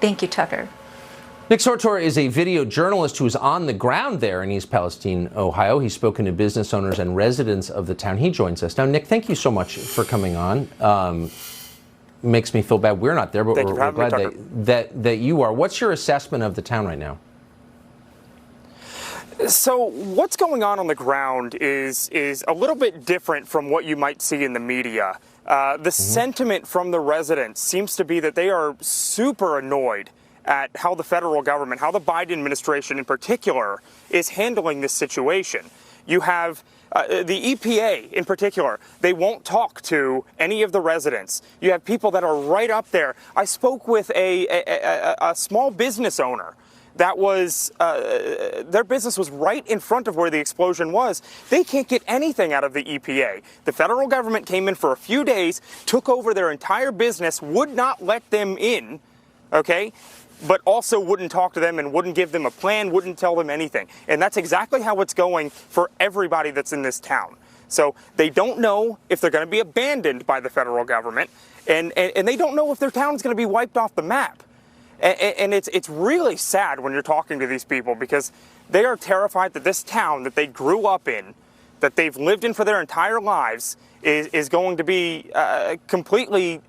Thank you, Tucker. Nick Sortor is a video journalist who is on the ground there in East Palestine, Ohio. He's spoken to business owners and residents of the town. He joins us now. Nick, thank you so much for coming on. Makes me feel bad we're not there, but we're glad that you are. What's your assessment of the town right now? So what's going on the ground is a little bit different from what you might see in the media. The sentiment from the residents seems to be that they are super annoyed at how the federal government, how the Biden administration in particular, is handling this situation. You have the EPA in particular. They won't talk to any of the residents. You have people that are right up there. I spoke with a small business owner that was, their business was right in front of where the explosion was. They can't get anything out of the EPA. The federal government came in for a few days, took over their entire business, would not let them in, okay? But also wouldn't talk to them and wouldn't give them a plan, wouldn't tell them anything. And that's exactly how it's going for everybody that's in this town. So they don't know if they're going to be abandoned by the federal government, and they don't know if their town's going to be wiped off the map. And it's really sad when you're talking to these people, because they are terrified that this town that they grew up in, that they've lived in for their entire lives, is going to be completely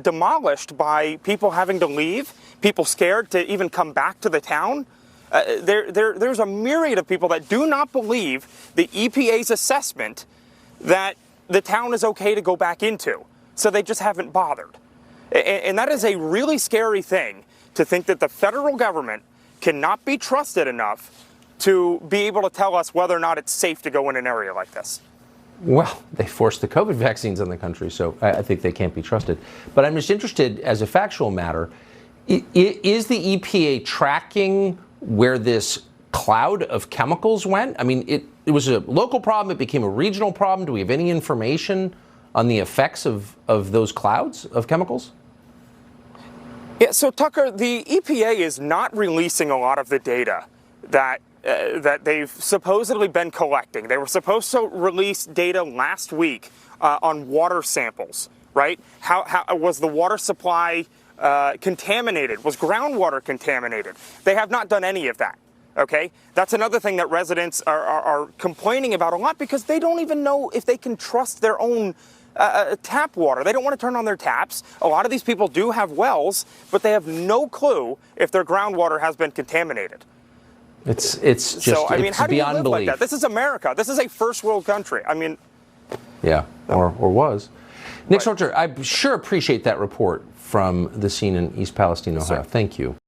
demolished by people having to leave, people scared to even come back to the town. There's a myriad of people that do not believe the EPA's assessment that the town is okay to go back into. So they just haven't bothered. And that is a really scary thing, to think that the federal government cannot be trusted enough to be able to tell us whether or not it's safe to go in an area like this. Well, they forced the COVID vaccines on the country, so I think they can't be trusted. But I'm just interested, as a factual matter, is the EPA tracking where this cloud of chemicals went? I mean, it was a local problem, it became a regional problem. Do we have any information on the effects of those clouds of chemicals? Yeah, so Tucker, the EPA is not releasing a lot of the data that they've supposedly been collecting. They were supposed to release data last week on water samples, right? How was the water supply contaminated? Was groundwater contaminated? They have not done any of that, okay? That's another thing that residents are complaining about a lot, because they don't even know if they can trust their own tap water. They don't want to turn on their taps. A lot of these people do have wells, but they have no clue if their groundwater has been contaminated. It's just, so, I mean, it's how do you beyond live belief. like that? This is America. This is a first world country. I mean, yeah, or was. Nick Right. Sortor, I sure appreciate that report from the scene in East Palestine, Ohio. Sir. Thank you.